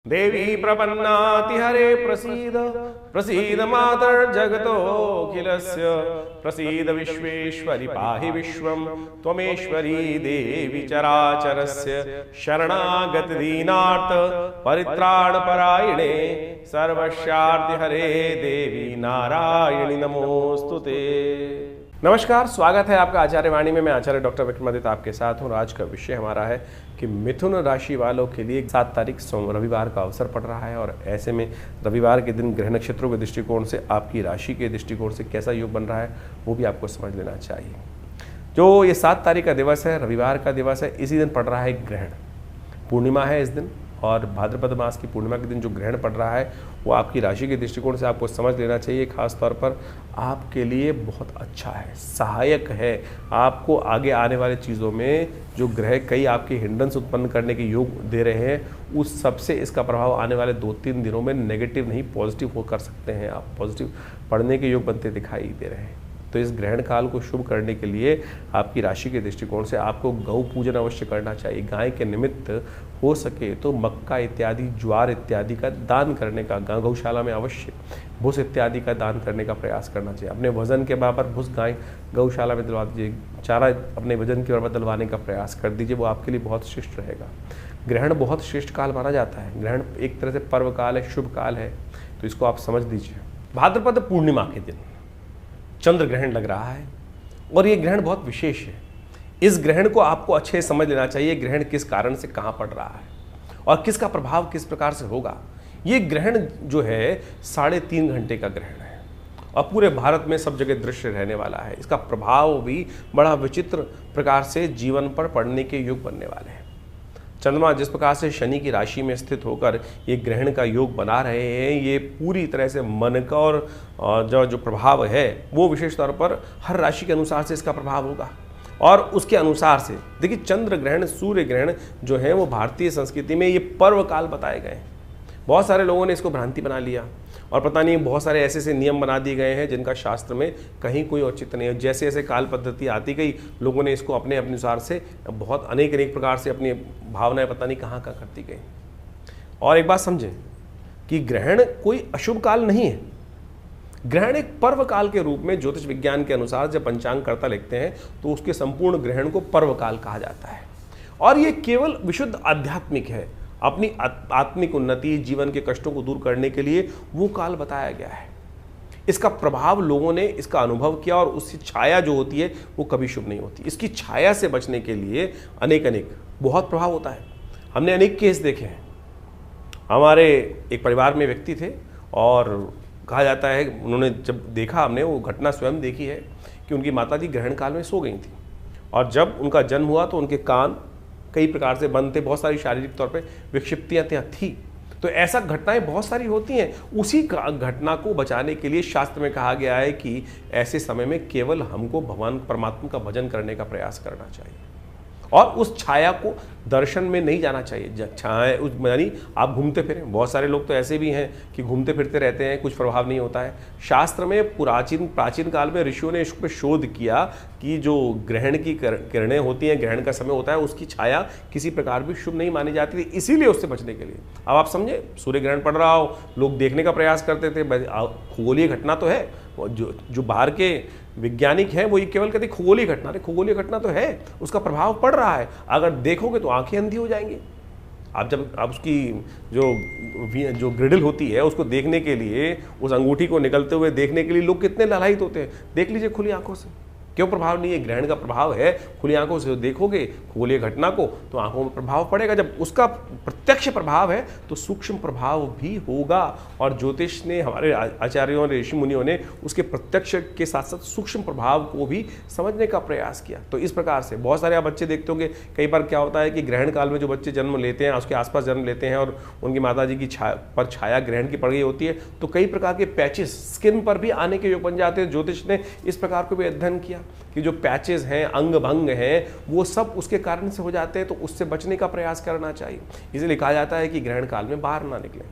देवी प्रपन्नाति हरे प्रसीद प्रसीद मातर्जगतोऽखिलस्य प्रसीद विश्वेश्वरि पाहि विश्वं त्वमेश्वरी देवी चराचरस्य शरणागत दीनार्थ परित्राणपरायणे सर्वस्यार्ति हरे देवी नारायणी नमोस्तुते। नमस्कार, स्वागत है आपका आचार्य वाणी में। मैं आचार्य डॉक्टर विक्रमादित्य आपके साथ हूँ। आज का विषय हमारा है कि मिथुन राशि वालों के लिए 7 तारीख रविवार का अवसर पड़ रहा है और ऐसे में रविवार के दिन ग्रह नक्षत्रों के दृष्टिकोण से आपकी राशि के दृष्टिकोण से कैसा योग बन रहा है वो भी आपको समझ लेना चाहिए। जो ये 7 तारीख का दिवस है, रविवार का दिवस है, इसी दिन पड़ रहा है ग्रहण। पूर्णिमा है इस दिन और भाद्रपद मास की पूर्णिमा के दिन जो ग्रहण पड़ रहा है वो आपकी राशि के दृष्टिकोण से आपको समझ लेना चाहिए। खास तौर पर आपके लिए बहुत अच्छा है, सहायक है। आपको आगे आने वाली चीज़ों में जो ग्रह कई आपके हिंड्रेंस उत्पन्न करने के योग दे रहे हैं उस सबसे इसका प्रभाव आने वाले 2-3 दिनों में नेगेटिव नहीं पॉजिटिव हो कर सकते हैं। आप पॉजिटिव पढ़ने के योग बनते दिखाई दे रहे हैं। तो इस ग्रहण काल को शुभ करने के लिए आपकी राशि के दृष्टिकोण से आपको गौ पूजन अवश्य करना चाहिए। गाय के निमित्त हो सके तो मक्का इत्यादि, ज्वार इत्यादि का दान करने का, गौशाला में अवश्य भूस इत्यादि का दान करने का प्रयास करना चाहिए। अपने वजन के बराबर भूस गाय गौशाला में दिलवा दीजिए। चारा अपने वजन के बराबर दिलवाने का प्रयास कर दीजिए, वो आपके लिए बहुत श्रेष्ठ रहेगा। ग्रहण बहुत श्रेष्ठ काल माना जाता है। ग्रहण एक तरह से पर्व काल है, शुभ काल है, तो इसको आप समझ दीजिए। भाद्रपद पूर्णिमा के दिन चंद्र ग्रहण लग रहा है और ये ग्रहण बहुत विशेष है। इस ग्रहण को आपको अच्छे से समझ लेना चाहिए। ग्रहण किस कारण से कहाँ पड़ रहा है और किसका प्रभाव किस प्रकार से होगा। ये ग्रहण जो है 3.5 घंटे का ग्रहण है और पूरे भारत में सब जगह दृश्य रहने वाला है। इसका प्रभाव भी बड़ा विचित्र प्रकार से जीवन पर पड़ने के योग बनने वाले हैं। चंद्रमा जिस प्रकार से शनि की राशि में स्थित होकर ये ग्रहण का योग बना रहे हैं, ये पूरी तरह से मन का और जो प्रभाव है वो विशेष तौर पर हर राशि के अनुसार से इसका प्रभाव होगा। और उसके अनुसार से देखिए, चंद्र ग्रहण, सूर्य ग्रहण जो है वो भारतीय संस्कृति में ये पर्व काल बताए गए हैं। बहुत सारे लोगों ने इसको भ्रांति बना लिया और पता नहीं बहुत सारे ऐसे ऐसे नियम बना दिए गए हैं जिनका शास्त्र में कहीं कोई औचित्य नहीं है। जैसे जैसे काल पद्धति आती गई, लोगों ने इसको अपने अनुसार से बहुत अनेक प्रकार से अपनी भावनाएं पता नहीं कहाँ करती गई। और एक बात समझें कि ग्रहण कोई अशुभ काल नहीं है। ग्रहण एक पर्व काल के रूप में ज्योतिष विज्ञान के अनुसार जब पंचांगकर्ता लिखते हैं तो उसके संपूर्ण ग्रहण को पर्व काल कहा जाता है। और ये केवल विशुद्ध आध्यात्मिक है। अपनी आत्मिक उन्नति, जीवन के कष्टों को दूर करने के लिए वो काल बताया गया है। इसका प्रभाव लोगों ने इसका अनुभव किया और उसकी छाया जो होती है वो कभी शुभ नहीं होती। इसकी छाया से बचने के लिए अनेक बहुत प्रभाव होता है। हमने अनेक केस देखे हैं। हमारे एक परिवार में व्यक्ति थे और कहा जाता है उन्होंने जब देखा, हमने वो घटना स्वयं देखी है कि उनकी माताजी ग्रहण काल में सो गई थी और जब उनका जन्म हुआ तो उनके कान कई प्रकार से बंद थे, बहुत सारी शारीरिक तौर पे विक्षिप्तियाँ थी। तो ऐसा घटनाएं बहुत सारी होती हैं। उसी घटना को बचाने के लिए शास्त्र में कहा गया है कि ऐसे समय में केवल हमको भगवान परमात्मा का भजन करने का प्रयास करना चाहिए और उस छाया को दर्शन में नहीं जाना चाहिए। छाया उस यानी आप घूमते फिरें। बहुत सारे लोग तो ऐसे भी हैं कि घूमते फिरते रहते हैं, कुछ प्रभाव नहीं होता है। शास्त्र में प्राचीन काल में ऋषियों ने इस पर शोध किया कि जो ग्रहण की किरणें होती हैं, ग्रहण का समय होता है, उसकी छाया किसी प्रकार भी शुभ नहीं मानी जाती थी, इसीलिए उससे बचने के लिए। अब आप समझे, सूर्य ग्रहण पड़ रहा हो, लोग देखने का प्रयास करते थे। खगोलीय घटना तो है, जो बाहर के वैज्ञानिक हैं वो ये केवल कहते खगोलीय घटना, खगोलीय घटना तो है, उसका प्रभाव पड़ रहा है। अगर देखोगे तो आंखें अंधी हो जाएंगी। आप उसकी जो ग्रिडल होती है उसको देखने के लिए, उस अंगूठी को निकलते हुए देखने के लिए लोग कितने लालायित होते हैं। देख लीजिए खुली आंखों से, क्यों प्रभाव नहीं है। ग्रहण का प्रभाव है। खुली आंखों से देखोगे खगोलीय घटना को तो आंखों में प्रभाव पड़ेगा। जब उसका प्रत्यक्ष प्रभाव है तो सूक्ष्म प्रभाव भी होगा। और ज्योतिष ने, हमारे आचार्यों ने, ऋषि मुनियों ने उसके प्रत्यक्ष के साथ साथ सूक्ष्म प्रभाव को भी समझने का प्रयास किया। तो इस प्रकार से बहुत सारे आप बच्चे देखते होंगे, कई बार क्या होता है कि ग्रहण काल में जो बच्चे जन्म लेते हैं, उसके आसपास जन्म लेते हैं और उनकी माताजी की छाया ग्रहण की पड़ गई होती है तो कई प्रकार के पैचेस स्किन पर भी आने के योग बन जाते हैं। ज्योतिष ने इस प्रकार को भी अध्ययन किया कि जो पैचेस हैं, अंग भंग हैं, वो सब उसके कारण से हो जाते हैं। तो उससे बचने का प्रयास करना चाहिए। इसलिए कहा जाता है कि ग्रहण काल में बाहर ना निकलें।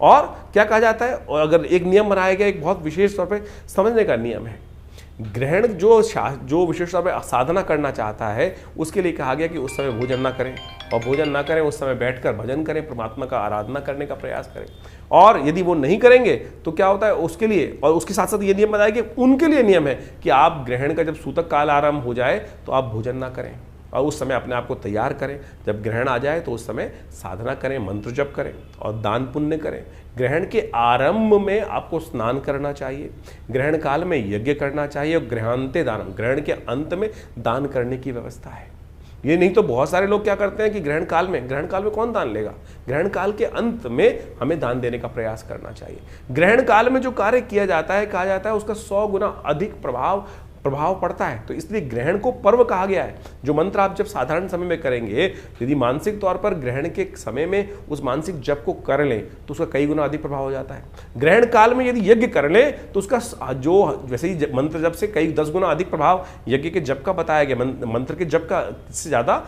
और क्या कहा जाता है, और अगर एक नियम बनाया गया, एक बहुत विशेष तौर पे समझने का नियम है ग्रहण जो विशेष तौर पर साधना करना चाहता है उसके लिए कहा गया कि उस समय भोजन ना करें, और भोजन ना करें उस समय बैठकर भजन करें, परमात्मा का आराधना करने का प्रयास करें। और यदि वो नहीं करेंगे तो क्या होता है उसके लिए, और उसके साथ साथ ये नियम बताया कि उनके लिए नियम है कि आप ग्रहण का जब सूतक काल आरंभ हो जाए तो आप भोजन ना करें, और उस समय अपने आप को तैयार करें। जब ग्रहण आ जाए तो उस समय साधना करें, मंत्र जप करें और दान पुण्य करें। ग्रहण के आरंभ में आपको स्नान करना चाहिए, ग्रहण काल में यज्ञ करना चाहिए, और ग्रहांते दानम, ग्रहण के अंत में दान करने की व्यवस्था है। ये नहीं तो बहुत सारे लोग क्या करते हैं कि ग्रहण काल में कौन दान लेगा, ग्रहण काल के अंत में हमें दान देने का प्रयास करना चाहिए। ग्रहण काल में जो कार्य किया जाता है, कहा जाता है उसका 100 गुना अधिक प्रभाव पड़ता है। तो इसलिए ग्रहण को पर्व कहा गया है। जो मंत्र आप जब साधारण समय में करेंगे, यदि मानसिक तौर पर ग्रहण के समय में उस मानसिक जप को कर लें तो उसका कई गुना अधिक प्रभाव हो जाता है। ग्रहण काल में यदि यज्ञ कर लें तो उसका जो वैसे ही मंत्र जप से कई 10 गुना अधिक प्रभाव यज्ञ के जप का बताया गया, मंत्र के जप का से ज्यादा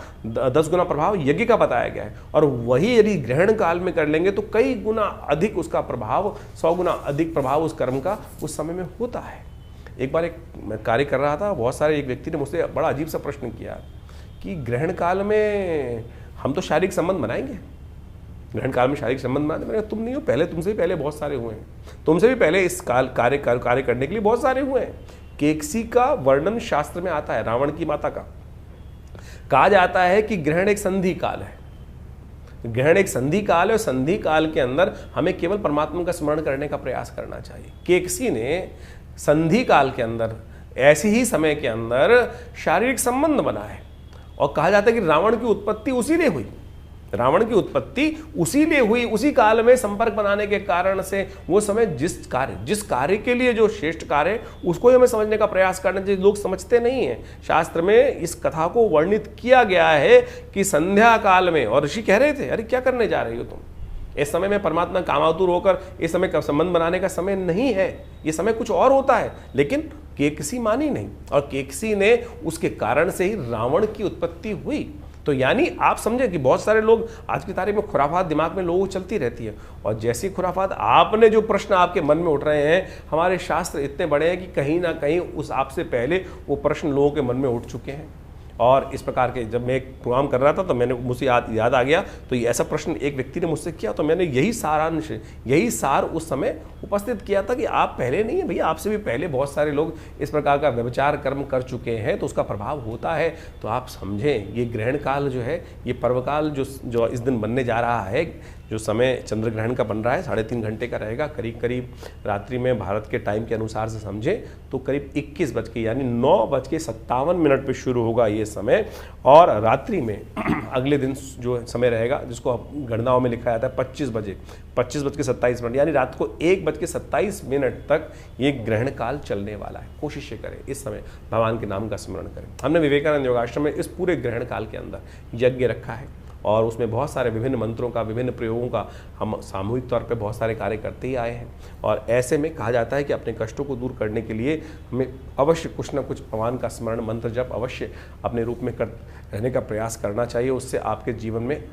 10 गुना प्रभाव यज्ञ का बताया गया है। और वही यदि ग्रहण काल में कर लेंगे तो कई गुना अधिक उसका प्रभाव, 100 गुना अधिक प्रभाव उस कर्म का उस समय में होता है। एक बार मैं कार्य कर रहा था, बहुत सारे एक व्यक्ति ने मुझसे बड़ा अजीब सा प्रश्न किया कि ग्रहण काल में हम तो शारीरिक संबंध बनाएंगे, ग्रहण काल में शारीरिक संबंध बनाते। मैंने कहा तुम नहीं हो, पहले तुमसे भी पहले बहुत सारे हुए हैं, तुमसे भी पहले इस काल कार्य करने के लिए बहुत सारे हुए हैं। केकसी का वर्णन शास्त्र में आता है, रावण की माता का। कहा जाता है कि ग्रहण एक संधि काल है, ग्रहण एक संधि काल है, और संधि काल के अंदर हमें केवल परमात्मा का स्मरण करने का प्रयास करना चाहिए। केकसी ने संधि काल के अंदर ऐसे ही समय के अंदर शारीरिक संबंध बनाए, और कहा जाता है कि रावण की उत्पत्ति उसी ने हुई, रावण की उत्पत्ति उसी ने हुई, उसी काल में संपर्क बनाने के कारण से वो समय जिस कार्य के लिए जो श्रेष्ठ कार्य है उसको ही हमें समझने का प्रयास करना चाहिए। लोग समझते नहीं हैं। शास्त्र में इस कथा को वर्णित किया गया है कि संध्या काल में, और ऋषि कह रहे थे अरे क्या करने जा रही हो तुम, इस समय में परमात्मा कामातुर होकर इस समय का संबंध बनाने का समय नहीं है, ये समय कुछ और होता है। लेकिन केकसी मानी नहीं, और केकसी ने उसके कारण से ही रावण की उत्पत्ति हुई। तो यानी आप समझे कि बहुत सारे लोग आज की तारीख में खुराफात दिमाग में लोगों को चलती रहती है, और जैसी खुराफात आपने जो प्रश्न आपके मन में उठ रहे हैं, हमारे शास्त्र इतने बड़े हैं कि कहीं ना कहीं उस आपसे पहले वो प्रश्न लोगों के मन में उठ चुके हैं। और इस प्रकार के जब मैं एक प्रोग्राम कर रहा था तो मैंने मुझे याद आ गया, तो ये ऐसा प्रश्न एक व्यक्ति ने मुझसे किया, तो मैंने यही सार उस समय उपस्थित किया था कि आप पहले नहीं है भैया, आपसे भी पहले बहुत सारे लोग इस प्रकार का व्यभिचार कर्म कर चुके हैं, तो उसका प्रभाव होता है। तो आप समझें ये ग्रहण काल जो है, ये पर्वकाल जो इस दिन बनने जा रहा है, जो समय चंद्र ग्रहण का बन रहा है 3.5 घंटे का रहेगा, करीब करीब रात्रि में भारत के टाइम के अनुसार से समझें तो करीब 21 बज के यानी 9:57 पर शुरू होगा ये समय, और रात्रि में अगले दिन जो समय रहेगा जिसको गणनाओं में लिखा जाता है 25:27 यानी रात को 1:27 तक ये ग्रहण काल चलने वाला है। कोशिश करें इस समय भगवान के नाम का स्मरण करें। हमने विवेकानंद योगाश्रम में इस पूरे ग्रहण काल के अंदर यज्ञ रखा है, और उसमें बहुत सारे विभिन्न मंत्रों का, विभिन्न प्रयोगों का हम सामूहिक तौर पे बहुत सारे कार्य करते ही आए हैं। और ऐसे में कहा जाता है कि अपने कष्टों को दूर करने के लिए हमें अवश्य कुछ ना कुछ भगवान का स्मरण, मंत्र जप अवश्य अपने रूप में रहने का प्रयास करना चाहिए। उससे आपके जीवन में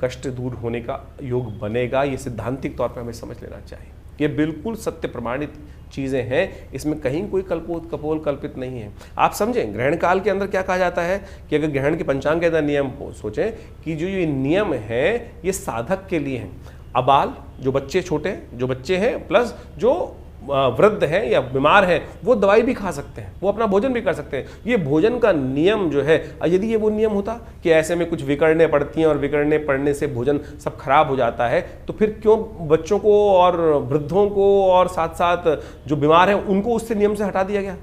कष्ट दूर होने का योग बनेगा। ये सिद्धांतिक तौर पर हमें समझ लेना चाहिए। ये बिल्कुल सत्य प्रमाणित चीज़ें हैं, इसमें कहीं कोई कपोल कल्पित नहीं है। आप समझें ग्रहण काल के अंदर क्या कहा जाता है कि अगर ग्रहण के पंचांग के अंदर नियम हो, सोचें कि जो ये नियम है ये साधक के लिए हैं। अबाल जो बच्चे छोटे जो बच्चे हैं प्लस जो वृद्ध हैं या बीमार हैं वो दवाई भी खा सकते हैं, वो अपना भोजन भी कर सकते हैं। ये भोजन का नियम जो है, यदि ये वो नियम होता कि ऐसे में कुछ विकड़ने पड़ती हैं और विकड़ने पड़ने से भोजन सब खराब हो जाता है, तो फिर क्यों बच्चों को और वृद्धों को और साथ साथ जो बीमार हैं उनको उससे नियम से हटा दिया गया?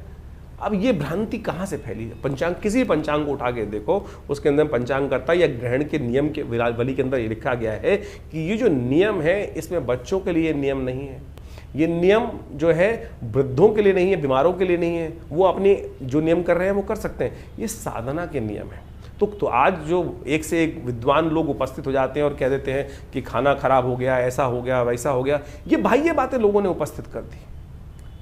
अब ये भ्रांति कहाँ से फैली है? पंचांग, किसी पंचांग को उठा के देखो, उसके अंदर पंचांग करता या ग्रहण के नियम के विरावली के अंदर ये लिखा गया है कि ये जो नियम है इसमें बच्चों के लिए नियम नहीं है, ये नियम जो है वृद्धों के लिए नहीं है, बीमारों के लिए नहीं है। वो अपनी जो नियम कर रहे हैं वो कर सकते हैं, ये साधना के नियम है। तो आज जो एक से एक विद्वान लोग उपस्थित हो जाते हैं और कह देते हैं कि खाना खराब हो गया, ऐसा हो गया, वैसा हो गया, ये बाह्य बातें लोगों ने उपस्थित कर दी।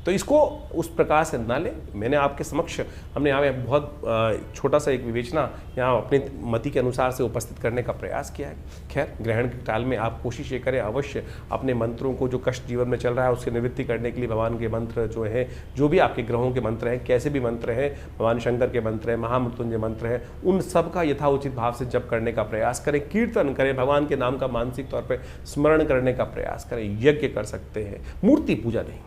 तो इसको उस प्रकार से ना ले। मैंने आपके समक्ष हमने यहाँ पे बहुत छोटा सा एक विवेचना यहाँ अपनी मति के अनुसार से उपस्थित करने का प्रयास किया है। खैर, ग्रहण के काल में आप कोशिश ये करें अवश्य अपने मंत्रों को, जो कष्ट जीवन में चल रहा है उसकी निवृत्ति करने के लिए भगवान के मंत्र जो है, जो भी आपके ग्रहों के मंत्र हैं, कैसे भी मंत्र हैं, भगवान शंकर के मंत्र हैं, महामृत्युंजय मंत्र हैं, उन सब का यथाउचित भाव से जप करने का प्रयास करें, कीर्तन करें, भगवान के नाम का मानसिक तौर पर स्मरण करने का प्रयास करें, यज्ञ कर सकते हैं। मूर्ति पूजा नहीं,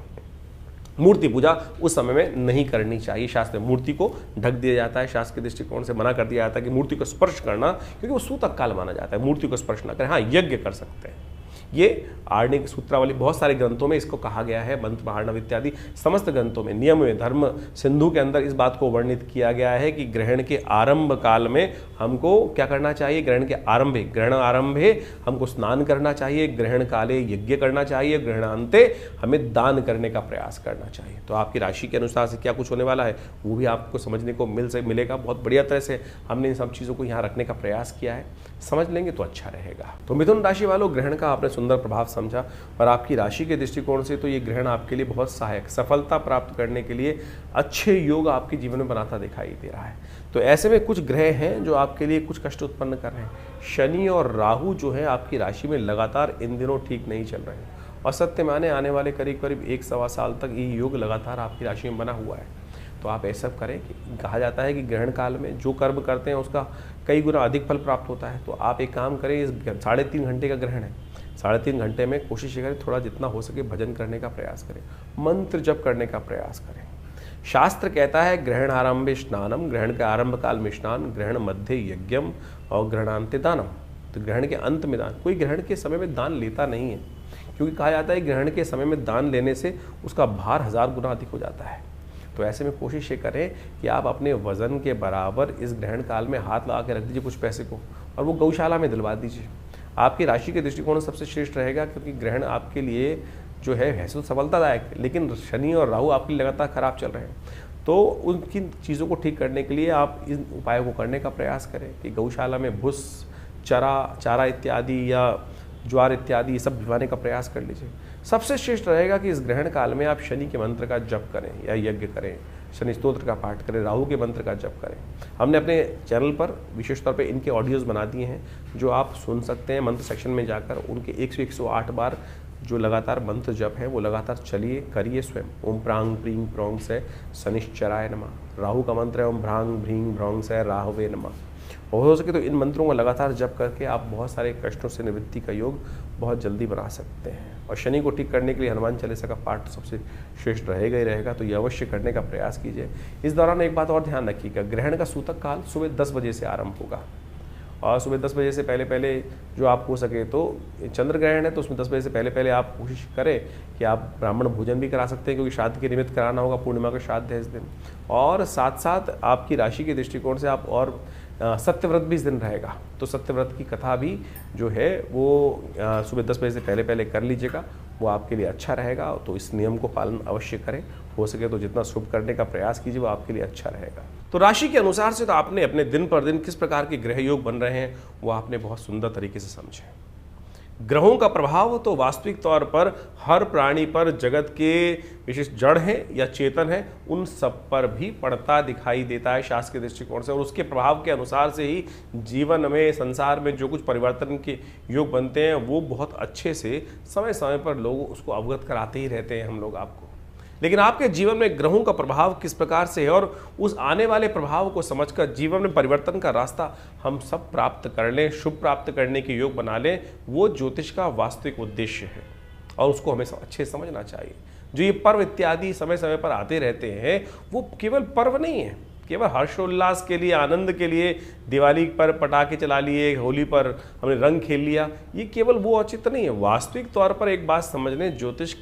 मूर्ति पूजा उस समय में नहीं करनी चाहिए। शास्त्र में मूर्ति को ढक दिया जाता है, शास्त्र के दृष्टिकोण से मना कर दिया जाता है कि मूर्ति को स्पर्श करना, क्योंकि वो सूतक काल माना जाता है, मूर्ति को स्पर्श ना करें। हाँ, यज्ञ कर सकते हैं। ये आर्णिक सूत्रावली बहुत सारे ग्रंथों में इसको कहा गया है, मंत्र महार्णव इत्यादि समस्त ग्रंथों में, नियम में, धर्म सिंधु के अंदर इस बात को वर्णित किया गया है कि ग्रहण के आरंभ काल में हमको क्या करना चाहिए। ग्रहण आरंभे हमको स्नान करना चाहिए, ग्रहण काले यज्ञ करना चाहिए, ग्रहणांते हमें दान करने का प्रयास करना चाहिए। तो आपकी राशि के अनुसार से क्या कुछ होने वाला है वो भी आपको समझने को मिलेगा। बहुत बढ़िया तरह से हमने इन सब चीज़ों को यहाँ रखने का प्रयास किया है, समझ लेंगे तो अच्छा रहेगा। तो मिथुन राशि वालों, ग्रहण का आपने सुंदर प्रभाव समझा और आपकी राशि के दृष्टिकोण से तो ये ग्रहण आपके लिए बहुत सहायक, सफलता प्राप्त करने के लिए अच्छे योग आपके जीवन में बनाता दिखाई दे रहा है। तो ऐसे में कुछ ग्रह हैं जो आपके लिए कुछ कष्ट उत्पन्न कर रहे हैं। शनि और राहु जो है आपकी राशि में लगातार इन दिनों ठीक नहीं चल रहे हैं और सत्य माने आने वाले करीब करीब 1-1.25 साल तक ये योग लगातार आपकी राशि में बना हुआ है। तो आप ऐसा करें कि कहा जाता है कि ग्रहण काल में जो कर्म करते हैं उसका कई गुना अधिक फल प्राप्त होता है। तो आप एक काम करें, इस 3.5 घंटे का ग्रहण है, 3.5 घंटे में कोशिश करें थोड़ा जितना हो सके भजन करने का प्रयास करें, मंत्र जप करने का प्रयास करें। शास्त्र कहता है ग्रहण आरंभे स्नानम, ग्रहण के आरंभ काल में स्नान, ग्रहण मध्य यज्ञम और ग्रहणांते दानम। तो ग्रहण के अंत में दान, कोई ग्रहण के समय में दान लेता नहीं है, क्योंकि कहा जाता है ग्रहण के समय में दान लेने से उसका भार 1000 गुना अधिक हो जाता है। तो ऐसे में कोशिश ये करें कि आप अपने वजन के बराबर इस ग्रहण काल में हाथ लगा के रख दीजिए कुछ पैसे को और वो गौशाला में दिलवा दीजिए। आपकी राशि के दृष्टिकोण से सबसे श्रेष्ठ रहेगा, क्योंकि ग्रहण आपके लिए जो है तो सफलतादायक, लेकिन शनि और राहु आपके लिए लगातार खराब चल रहे हैं। तो उनकी चीज़ों को ठीक करने के लिए आप इन उपायों को करने का प्रयास करें कि गौशाला में भूस, चारा इत्यादि या ज्वार इत्यादि ये सब भिजवाने का प्रयास कर लीजिए। सबसे श्रेष्ठ रहेगा कि इस ग्रहण काल में आप शनि के मंत्र का जप करें या यज्ञ करें, शनि स्तोत्र का पाठ करें, राहु के मंत्र का जप करें। हमने अपने चैनल पर विशेष तौर पे इनके ऑडियोज़ बना दिए हैं जो आप सुन सकते हैं। मंत्र सेक्शन में जाकर उनके 100-108 बार जो लगातार मंत्र जप है वो लगातार चलिए, करिए स्वयं। ओम प्रांग प्रीं प्रोंग से शनिश्चराय नमः। राहु का मंत्र है ओम भ्रांग भ्रीं भ्रौंग से राहवे नमः। और हो सके तो इन मंत्रों का लगातार जप करके आप बहुत सारे कष्टों से निवृत्ति का योग बहुत जल्दी बना सकते हैं। और शनि को ठीक करने के लिए हनुमान चालीसा का पाठ सबसे श्रेष्ठ रहेगा ही रहेगा, तो ये अवश्य करने का प्रयास कीजिए। इस दौरान एक बात और ध्यान रखिएगा, ग्रहण का सूतक काल सुबह 10 बजे से आरंभ होगा और सुबह 10 बजे से पहले जो आप हो सके तो चंद्र ग्रहण है तो उसमें 10 बजे से पहले आप कोशिश करें कि आप ब्राह्मण भोजन भी करा सकते हैं, क्योंकि श्राद्ध के निमित्त कराना होगा, पूर्णिमा का श्राद्ध है इस दिन। और साथ साथ आपकी राशि के दृष्टिकोण से आप और सत्यव्रत भी इस दिन रहेगा, तो सत्यव्रत की कथा भी जो है वो सुबह 10 बजे से पहले कर लीजिएगा, वो आपके लिए अच्छा रहेगा। तो इस नियम को पालन अवश्य करें, हो सके तो जितना शुभ करने का प्रयास कीजिए वो आपके लिए अच्छा रहेगा। तो राशि के अनुसार से तो आपने अपने दिन पर दिन किस प्रकार के ग्रह योग बन रहे हैं वो आपने बहुत सुंदर तरीके से समझे। ग्रहों का प्रभाव तो वास्तविक तौर पर हर प्राणी पर, जगत के विशेष जड़ है या चेतन है, उन सब पर भी पड़ता दिखाई देता है शास्त्र के दृष्टिकोण से। और उसके प्रभाव के अनुसार से ही जीवन में, संसार में जो कुछ परिवर्तन के योग बनते हैं वो बहुत अच्छे से समय समय पर लोग उसको अवगत कराते ही रहते हैं हम लोग आपको। लेकिन आपके जीवन में ग्रहों का प्रभाव किस प्रकार से है और उस आने वाले प्रभाव को समझकर जीवन में परिवर्तन का रास्ता हम सब प्राप्त कर लें, शुभ प्राप्त करने के योग बना लें, वो ज्योतिष का वास्तविक उद्देश्य है और उसको हमें अच्छे समझना चाहिए। जो ये पर्व इत्यादि समय समय पर आते रहते हैं वो केवल पर्व नहीं है, केवल हर्षोल्लास के लिए, आनंद के लिए, दिवाली पर पटाखे चला लिए, होली पर हमने रंग खेल लिया, ये केवल वो औचित्य नहीं है। वास्तविक तौर पर एक बात समझ लें, ज्योतिष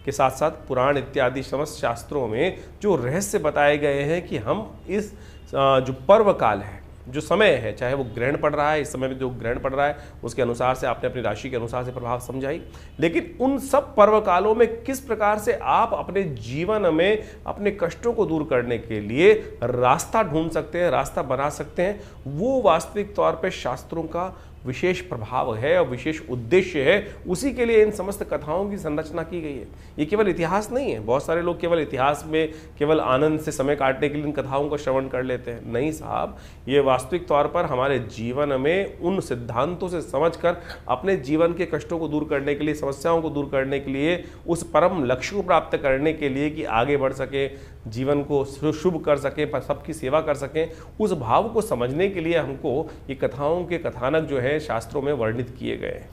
के साथ साथ पुराण इत्यादि समस्त शास्त्रों में जो रहस्य बताए गए हैं कि हम इस जो पर्व काल है, जो समय है, चाहे वो ग्रहण पड़ रहा है, इस समय में जो ग्रहण पड़ रहा है उसके अनुसार से आपने अपनी राशि के अनुसार से प्रभाव समझाई, लेकिन उन सब पर्व कालों में किस प्रकार से आप अपने जीवन में अपने कष्टों को दूर करने के लिए रास्ता ढूंढ सकते हैं, रास्ता बना सकते हैं, वो वास्तविक तौर पे शास्त्रों का विशेष प्रभाव है और विशेष उद्देश्य है, उसी के लिए इन समस्त कथाओं की संरचना की गई है। ये केवल इतिहास नहीं है। बहुत सारे लोग केवल इतिहास में केवल आनंद से समय काटने के लिए इन कथाओं का श्रवण कर लेते हैं। नहीं साहब, ये वास्तविक तौर पर हमारे जीवन में उन सिद्धांतों से समझकर अपने जीवन के कष्टों को दूर करने के लिए, समस्याओं को दूर करने के लिए, उस परम लक्ष्य को प्राप्त करने के लिए कि आगे बढ़ सके, जीवन को शुभ कर सके, सबकी सेवा कर सकें, उस भाव को समझने के लिए हमको ये कथाओं के कथानक जो है शास्त्रों में वर्णित किए गए हैं।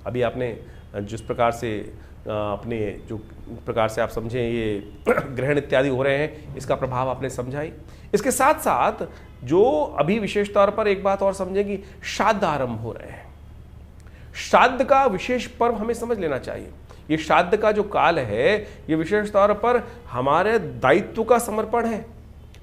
अभी आपने जिस प्रकार से अपने जो प्रकार से आप समझें ये ग्रहण इत्यादि हो रहे हैं, इसका प्रभाव आपने समझा ही। इसके साथ साथ जो अभी विशेष तौर पर एक बात और समझें कि श्राद्ध आरंभ हो रहे हैं। श्राद्ध का विशेष पर्व हमें समझ लेना चाहिए। ये श्राद्ध का जो काल है, ये विशेष तौर पर हमारे दायित्व का समर्पण है,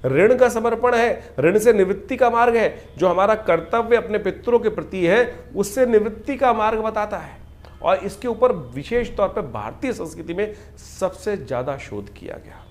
ऋण का समर्पण है, ऋण से निवृत्ति का मार्ग है। जो हमारा कर्तव्य अपने पितरों के प्रति है, उससे निवृत्ति का मार्ग बताता है। और इसके ऊपर विशेष तौर पर भारतीय संस्कृति में सबसे ज्यादा शोध किया गया,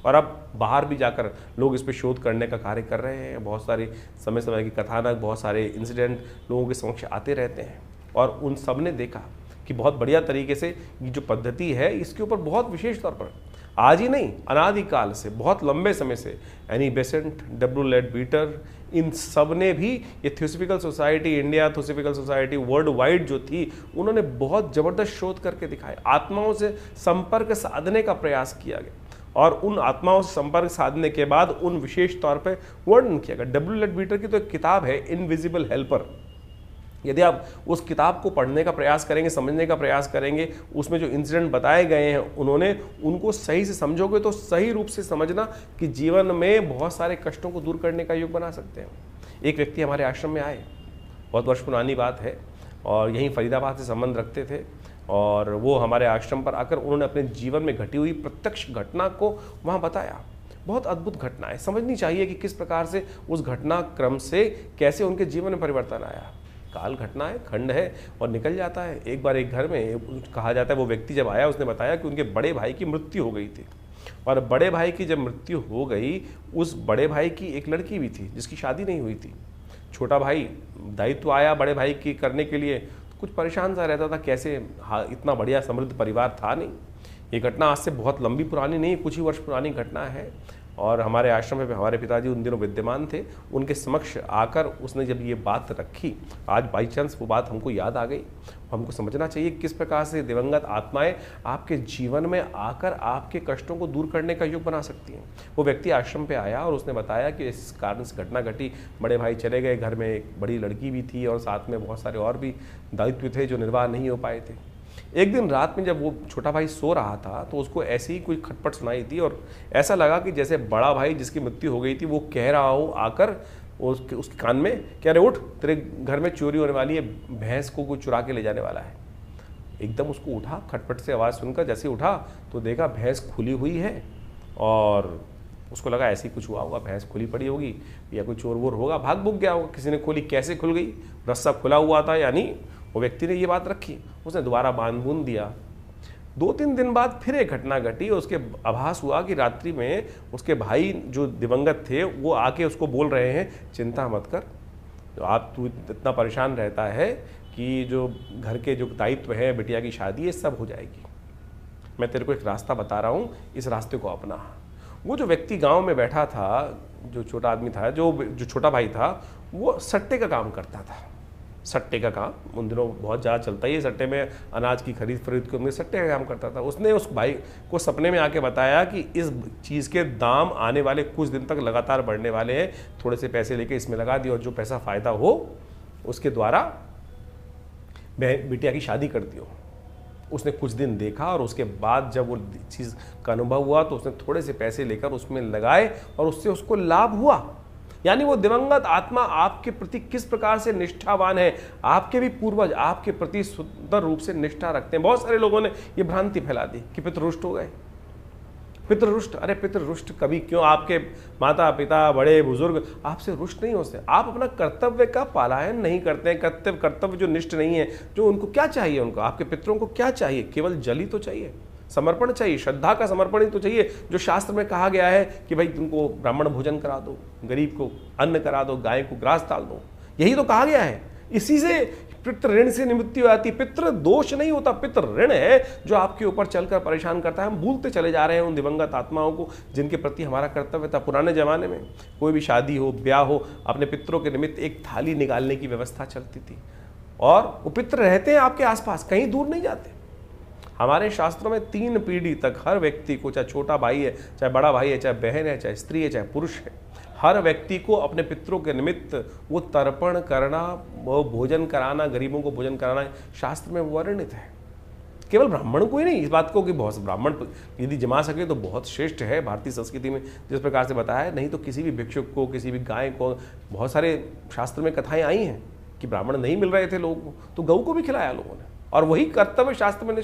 और अब बाहर भी जाकर लोग इस पर शोध करने का कार्य कर रहे हैं। बहुत सारे समय समय की कथानक, बहुत सारे इंसिडेंट लोगों के समक्ष आते रहते हैं, और उन सब ने देखा कि बहुत बढ़िया तरीके से ये जो पद्धति है, इसके ऊपर बहुत विशेष तौर पर आज ही नहीं, अनादिकाल से, बहुत लंबे समय से एनी बेसेंट, डब्ल्यू लेडबीटर, इन सब ने भी ये theosophical society India, theosophical society world wide जो थी, उन्होंने बहुत जबरदस्त शोध करके दिखाए। आत्माओं से संपर्क साधने का प्रयास किया गया, और उन आत्माओं से संपर्क साधने के बाद उन विशेष तौर पर वर्णन किया गया। डब्ल्यू लेडबीटर की तो एक किताब है, इनविजिबल हेल्पर। यदि आप उस किताब को पढ़ने का प्रयास करेंगे, समझने का प्रयास करेंगे, उसमें जो इंसिडेंट बताए गए हैं उन्होंने उनको सही से समझोगे तो सही रूप से समझना कि जीवन में बहुत सारे कष्टों को दूर करने का योग बना सकते हैं। एक व्यक्ति हमारे आश्रम में आए, बहुत वर्ष पुरानी बात है, और यहीं फरीदाबाद से संबंध रखते थे, और वो हमारे आश्रम पर आकर उन्होंने अपने जीवन में घटी हुई प्रत्यक्ष घटना को वहाँ बताया। बहुत अद्भुत घटना है, समझनी चाहिए कि किस प्रकार से उस घटना क्रम से कैसे उनके जीवन में परिवर्तन आया। काल घटना है, खंड है, और निकल जाता है। एक बार एक घर में कहा जाता है, वो व्यक्ति जब आया उसने बताया कि उनके बड़े भाई की मृत्यु हो गई थी, और बड़े भाई की जब मृत्यु हो गई, उस बड़े भाई की एक लड़की भी थी जिसकी शादी नहीं हुई थी। छोटा भाई दायित्व आया बड़े भाई की करने के लिए, कुछ परेशान सा रहता था, कैसे इतना बढ़िया समृद्ध परिवार था नहीं। ये घटना आज से बहुत लंबी पुरानी नहीं, कुछ ही वर्ष पुरानी घटना है, और हमारे आश्रम में हमारे पिताजी उन दिनों विद्यमान थे। उनके समक्ष आकर उसने जब ये बात रखी, आज बाई चांस वो बात हमको याद आ गई। हमको समझना चाहिए किस प्रकार से दिवंगत आत्माएं आपके जीवन में आकर आपके कष्टों को दूर करने का योग बना सकती हैं। वो व्यक्ति आश्रम पे आया और उसने बताया कि इस कारण से घटना घटी, बड़े भाई चले गए, घर में एक बड़ी लड़की भी थी और साथ में बहुत सारे और भी दायित्व थे जो निर्वाह नहीं हो पाए थे। एक दिन रात में जब वो छोटा भाई सो रहा था तो उसको ऐसी ही कोई खटपट सुनाई थी, और ऐसा लगा कि जैसे बड़ा भाई जिसकी मृत्यु हो गई थी वो कह रहा हो आकर उसके कान में, कह रहे उठ, तेरे घर में चोरी होने वाली है, भैंस को कोई चुरा के ले जाने वाला है। एकदम उसको उठा, खटपट से आवाज़ सुनकर जैसे उठा तो देखा भैंस खुली हुई है, और उसको लगा ऐसे ही कुछ हुआ होगा, भैंस खुली पड़ी होगी या कोई चोर वोर होगा, भाग भूग गया होगा, किसी ने खोली। कैसे खुल गई? रस्सा खुला हुआ था, यानी वो व्यक्ति ने ये बात रखी, उसने दोबारा बांध बूंद दिया। 2-3 दिन बाद फिर एक घटना घटी, उसके आभास हुआ कि रात्रि में उसके भाई जो दिवंगत थे वो आके उसको बोल रहे हैं, चिंता मत कर, तू इतना परेशान रहता है कि जो घर के जो दायित्व है, बिटिया की शादी है, सब हो जाएगी। मैं तेरे को एक रास्ता बता रहा हूँ, इस रास्ते को अपना। वो जो व्यक्ति गांव में बैठा था, जो छोटा आदमी था, जो छोटा भाई था, वो सट्टे का काम करता था। सट्टे का काम उन दिनों बहुत ज़्यादा चलता ही है, सट्टे में अनाज की खरीद फरीद के, उनमें सट्टे का काम करता था। उसने उस भाई को सपने में आके बताया कि इस चीज़ के दाम आने वाले कुछ दिन तक लगातार बढ़ने वाले हैं, थोड़े से पैसे लेके इसमें लगा दियो और जो पैसा फ़ायदा हो उसके द्वारा बिटिया की शादी कर दियो। उसने कुछ दिन देखा और उसके बाद जब वो चीज़ का अनुभव हुआ तो उसने थोड़े से पैसे लेकर उसमें लगाए और उससे उसको लाभ हुआ। यानी वो दिवंगत आत्मा आपके प्रति किस प्रकार से निष्ठावान है, आपके भी पूर्वज आपके प्रति सुंदर रूप से निष्ठा रखते हैं। बहुत सारे लोगों ने ये भ्रांति फैला दी कि पितृ रुष्ट हो गए। पितृ रुष्ट, अरे पितृ रुष्ट कभी क्यों? आपके माता पिता बड़े बुजुर्ग आपसे रुष्ट नहीं होते। आप अपना कर्तव्य का पालन नहीं करते हैं। कर्तव्य जो निष्ठ नहीं है, जो उनको क्या चाहिए, उनको आपके पितरों को क्या चाहिए? केवल जल ही तो चाहिए, समर्पण चाहिए, श्रद्धा का समर्पण ही तो चाहिए। जो शास्त्र में कहा गया है कि भाई तुमको ब्राह्मण भोजन करा दो, गरीब को अन्न करा दो, गाय को ग्रास डाल दो, यही तो कहा गया है। इसी से पितृ ऋण से निवृत्ति हो जाती है। पितृ दोष नहीं होता, पितृ ऋण है जो आपके ऊपर चलकर परेशान करता है। हम भूलते चले जा रहे हैं उन दिवंगत आत्माओं को जिनके प्रति हमारा कर्तव्य था। पुराने जमाने में कोई भी शादी हो, ब्याह हो, अपने पितरों के निमित्त एक थाली निकालने की व्यवस्था चलती थी और वो पितृ रहते हैं आपके आसपास, कहीं दूर नहीं जाते। हमारे शास्त्रों में 3 पीढ़ी तक हर व्यक्ति को, चाहे छोटा भाई है, चाहे बड़ा भाई है, चाहे बहन है, चाहे स्त्री है, चाहे पुरुष है, हर व्यक्ति को अपने पितरों के निमित्त वो तर्पण करना, वो भोजन कराना, गरीबों को भोजन कराना शास्त्र में वर्णित है। केवल ब्राह्मण को ही नहीं, इस बात को कि बहुत ब्राह्मण यदि जमा सके तो बहुत श्रेष्ठ है भारतीय संस्कृति में जिस प्रकार से बताया है। नहीं तो किसी भी भिक्षुक को, किसी भी गाय को, बहुत सारे शास्त्र में कथाएं आई हैं कि ब्राह्मण नहीं मिल रहे थे लोगों को तो गऊ को भी खिलाया लोगों ने, और वही कर्तव्य शास्त्र में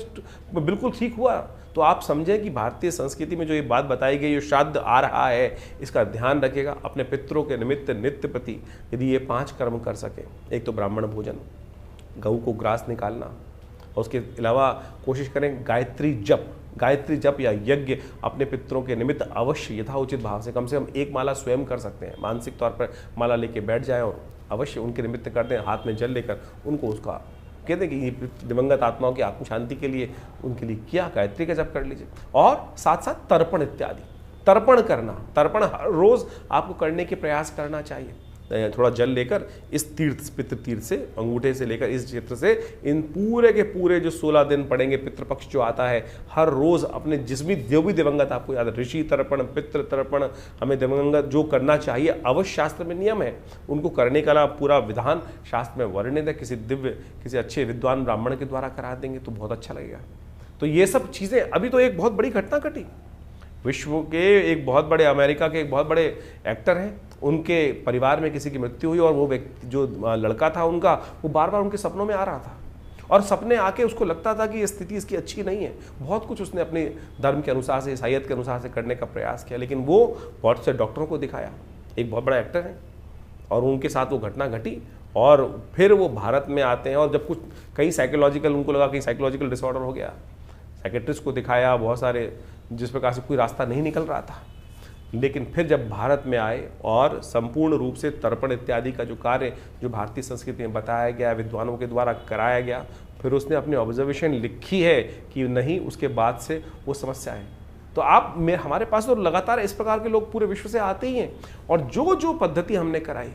बिल्कुल ठीक हुआ। तो आप समझें कि भारतीय संस्कृति में जो ये बात बताई गई, जो श्राद्ध आ रहा है, इसका ध्यान रखिएगा। अपने पितरों के निमित्त नित्य प्रति यदि ये 5 कर्म कर सके, एक तो ब्राह्मण भोजन, गऊ को ग्रास निकालना, और उसके अलावा कोशिश करें गायत्री जप या यज्ञ अपने पितरों के निमित्त अवश्य यथाउचित भाव से कम 1 माला स्वयं कर सकते हैं। मानसिक तौर पर माला लेके बैठ जाएं और अवश्य उनके निमित्त कर दें, हाथ में जल लेकर उनको उसका कहते हैं कि ये दिवंगत आत्माओं की आत्म शांति के लिए उनके लिए किया गायत्री का जप कर लीजिए। और साथ साथ तर्पण इत्यादि, तर्पण करना, तर्पण हर रोज आपको करने के प्रयास करना चाहिए। थोड़ा जल लेकर इस पितृ तीर्थ से, अंगूठे से लेकर इस क्षेत्र से, इन पूरे के पूरे जो 16 दिन पड़ेंगे, पितृपक्ष जो आता है, हर रोज अपने जो भी दिवंगत आपको याद है, ऋषि तर्पण, पितृ तर्पण, हमें दिवंगत जो करना चाहिए अवश्य शास्त्र में नियम है, उनको करने का पूरा विधान शास्त्र में वर्णित है। किसी अच्छे विद्वान ब्राह्मण के द्वारा करा देंगे तो बहुत अच्छा लगेगा। तो ये सब चीजें, अभी तो एक बहुत बड़ी घटना घटी, विश्व के एक बहुत बड़े, अमेरिका के एक बहुत बड़े एक्टर हैं, उनके परिवार में किसी की मृत्यु हुई और वो व्यक्ति, जो लड़का था उनका, वो बार बार उनके सपनों में आ रहा था और सपने आके उसको लगता था कि ये स्थिति इसकी अच्छी नहीं है। बहुत कुछ उसने अपने धर्म के अनुसार से, ईसाईयत के अनुसार से करने का प्रयास किया, लेकिन वो बहुत से डॉक्टरों को दिखाया, एक बहुत बड़ा एक्टर है, और उनके साथ वो घटना घटी और फिर वो भारत में आते हैं। और जब कुछ कई साइकोलॉजिकल, उनको लगा कि साइकोलॉजिकल डिसऑर्डर हो गया, साइकेट्रिस्ट को दिखाया, बहुत सारे, जिस प्रकार से कोई रास्ता नहीं निकल रहा था, लेकिन फिर जब भारत में आए और संपूर्ण रूप से तर्पण इत्यादि का जो कार्य जो भारतीय संस्कृति में बताया गया, विद्वानों के द्वारा कराया गया, फिर उसने अपनी ऑब्जर्वेशन लिखी है कि नहीं, उसके बाद से वो समस्या है। तो हमारे पास तो लगातार इस प्रकार के लोग पूरे विश्व से आते ही हैं, और जो जो पद्धति हमने कराई,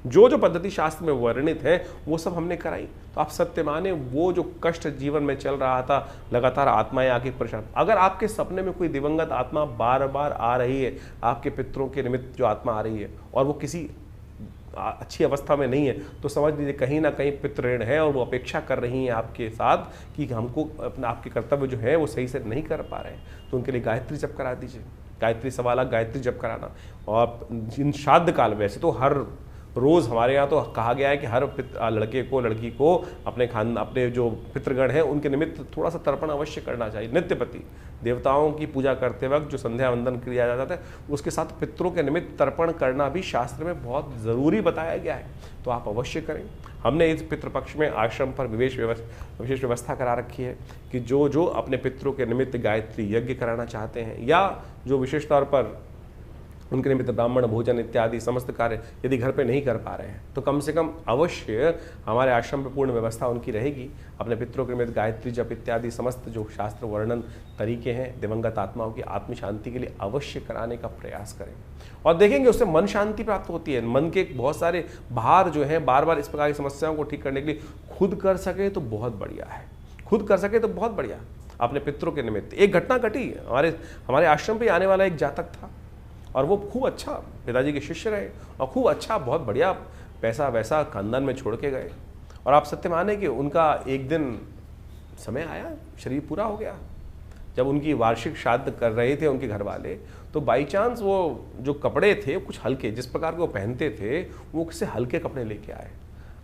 जो पद्धति शास्त्र में वर्णित है, वो सब हमने कराई। तो आप सत्य माने, वो जो कष्ट जीवन में चल रहा था, लगातार आत्माएं आके परेशान, अगर आपके सपने में कोई दिवंगत आत्मा बार बार आ रही है, आपके पितरों के निमित्त जो आत्मा आ रही है और वो किसी अच्छी अवस्था में नहीं है, तो समझ लीजिए कहीं ना कहीं पितृऋण है और वो अपेक्षा कर रही हैं आपके साथ कि हमको अपना, आपके कर्तव्य जो है वो सही से नहीं कर पा रहे हैं। तो उनके लिए गायत्री जप करा दीजिए, गायत्री 1.25 लाख गायत्री जप कराना। और इन श्राद्ध काल, वैसे तो हर रोज हमारे यहाँ तो कहा गया है कि हर लड़के को, लड़की को अपने जो पितृगण हैं उनके निमित्त थोड़ा सा तर्पण अवश्य करना चाहिए। नित्य प्रति देवताओं की पूजा करते वक्त जो संध्या वंदन किया जाता है, उसके साथ पितरों के निमित्त तर्पण करना भी शास्त्र में बहुत ज़रूरी बताया गया है, तो आप अवश्य करें। हमने इस पितृपक्ष में आश्रम पर विशेष व्यवस्था करा रखी है कि जो अपने पितरों के निमित्त गायत्री यज्ञ कराना चाहते हैं, या जो विशेष तौर पर उनके निमित्त ब्राह्मण भोजन इत्यादि समस्त कार्य यदि घर पे नहीं कर पा रहे हैं, तो कम से कम अवश्य हमारे आश्रम पे पूर्ण व्यवस्था उनकी रहेगी। अपने पितरों के निमित्त गायत्री जप इत्यादि समस्त जो शास्त्र वर्णन तरीके हैं दिवंगत आत्माओं की आत्म शांति के लिए अवश्य कराने का प्रयास करें, और देखेंगे उससे मन शांति प्राप्त होती है। मन के बहुत सारे भार जो हैं, बार बार इस प्रकार की समस्याओं को ठीक करने के लिए खुद कर सके तो बहुत बढ़िया है, खुद कर सके तो बहुत बढ़िया। अपने पितरों के निमित्त एक घटना घटी, हमारे आश्रम पर आने वाला एक जातक था, और वो खूब अच्छा पिताजी के शिष्य रहे और खूब अच्छा, बहुत बढ़िया पैसा वैसा खानदान में छोड़ के गए। और आप सत्य माने कि उनका एक दिन समय आया, शरीर पूरा हो गया, जब उनकी वार्षिक श्राद्ध कर रहे थे उनके घर वाले, तो बाई चांस वो जो कपड़े थे कुछ हल्के, जिस प्रकार के वो पहनते थे, वो किसी हल्के कपड़े लेके आए।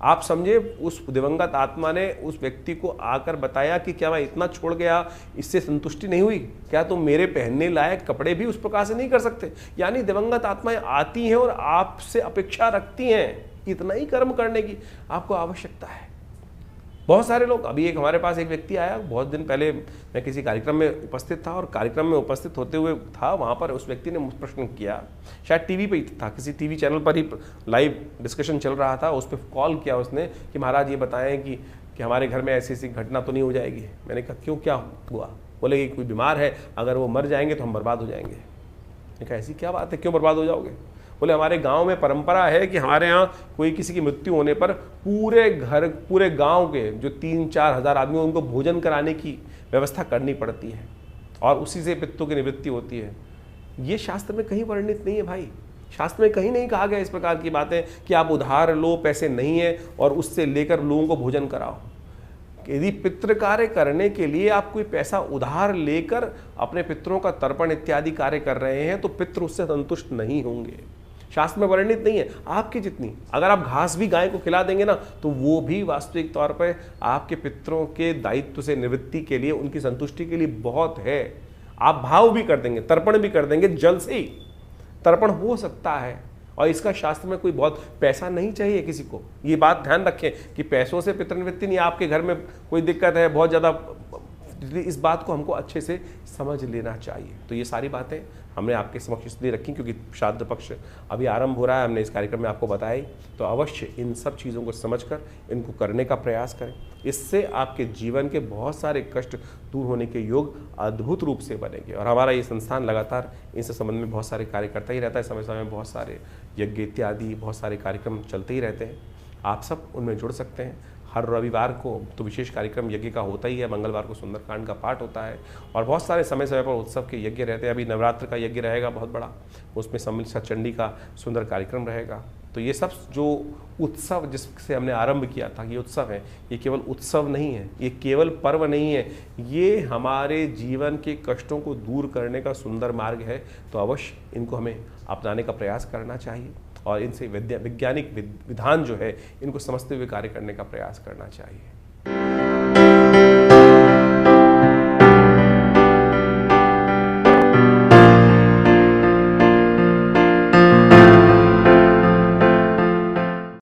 आप समझे, उस दिवंगत आत्मा ने उस व्यक्ति को आकर बताया कि क्या मैं इतना छोड़ गया, इससे संतुष्टि नहीं हुई क्या, तुम मेरे पहनने लायक कपड़े भी उस प्रकार से नहीं कर सकते। यानी दिवंगत आत्माएं आती हैं और आपसे अपेक्षा रखती हैं इतना ही कर्म करने की आपको आवश्यकता है। बहुत सारे लोग, अभी एक हमारे पास एक व्यक्ति आया बहुत दिन पहले, मैं किसी कार्यक्रम में उपस्थित था और कार्यक्रम में उपस्थित होते हुए था, वहाँ पर उस व्यक्ति ने मुझसे प्रश्न किया, शायद टीवी पे ही था, किसी टीवी चैनल पर ही लाइव डिस्कशन चल रहा था, उस पर कॉल किया उसने कि महाराज ये बताएं कि हमारे घर में ऐसी ऐसी घटना तो नहीं हो जाएगी। मैंने कहा क्यों, क्या हुआ? बोले कि कोई बीमार है, अगर वो मर जाएंगे तो हम बर्बाद हो जाएंगे। मैंने कहा ऐसी क्या बात है, क्यों बर्बाद हो जाओगे? बोले हमारे गांव में परंपरा है कि हमारे यहाँ कोई किसी की मृत्यु होने पर पूरे घर, पूरे गांव के जो 3-4 हज़ार आदमी उनको भोजन कराने की व्यवस्था करनी पड़ती है और उसी से पितरों की निवृत्ति होती है। ये शास्त्र में कहीं वर्णित नहीं है भाई, शास्त्र में कहीं नहीं कहा गया इस प्रकार की बातें कि आप उधार लो, पैसे नहीं है और उससे लेकर लोगों को भोजन कराओ। यदि पितृ कार्य करने के लिए आप कोई पैसा उधार लेकर अपने पितरों का तर्पण इत्यादि कार्य कर रहे हैं तो पितृ उससे संतुष्ट नहीं होंगे। शास्त्र में वर्णित नहीं है। आपकी जितनी, अगर आप घास भी गाय को खिला देंगे ना तो वो भी वास्तविक तौर पर आपके पितरों के दायित्व से निवृत्ति के लिए, उनकी संतुष्टि के लिए बहुत है। आप भाव भी कर देंगे, तर्पण भी कर देंगे, जल से ही तर्पण हो सकता है। और इसका शास्त्र में कोई बहुत पैसा नहीं चाहिए किसी को। ये बात ध्यान रखें कि पैसों से पितृनिवृत्ति नहीं, आपके घर में कोई दिक्कत है बहुत ज़्यादा, इस बात को हमको अच्छे से समझ लेना चाहिए। तो ये सारी बातें हमने आपके समक्ष इसलिए रखी क्योंकि श्राद्ध पक्ष अभी आरंभ हो रहा है, हमने इस कार्यक्रम में आपको बताई, तो अवश्य इन सब चीज़ों को समझकर इनको करने का प्रयास करें। इससे आपके जीवन के बहुत सारे कष्ट दूर होने के योग अद्भुत रूप से बनेंगे। और हमारा ये संस्थान लगातार इनसे संबंध में बहुत सारे कार्य करता ही रहता है, समय समय में बहुत सारे यज्ञ इत्यादि बहुत सारे कार्यक्रम चलते ही रहते हैं। आप सब उनमें जुड़ सकते हैं। हर रविवार को तो विशेष कार्यक्रम यज्ञ का होता ही है, मंगलवार को सुंदरकांड का पाठ होता है और बहुत सारे समय समय पर उत्सव के यज्ञ रहते हैं। अभी नवरात्र का यज्ञ रहेगा बहुत बड़ा, उसमें सम्मिलित चंडी का सुंदर कार्यक्रम रहेगा। तो ये सब जो उत्सव जिससे हमने आरंभ किया था, ये उत्सव है, ये केवल उत्सव नहीं है, ये केवल पर्व नहीं है, ये हमारे जीवन के कष्टों को दूर करने का सुंदर मार्ग है। तो अवश्य इनको हमें अपनाने का प्रयास करना चाहिए और इनसे वैज्ञानिक विधान जो है इनको समझते हुए कार्य करने का प्रयास करना चाहिए।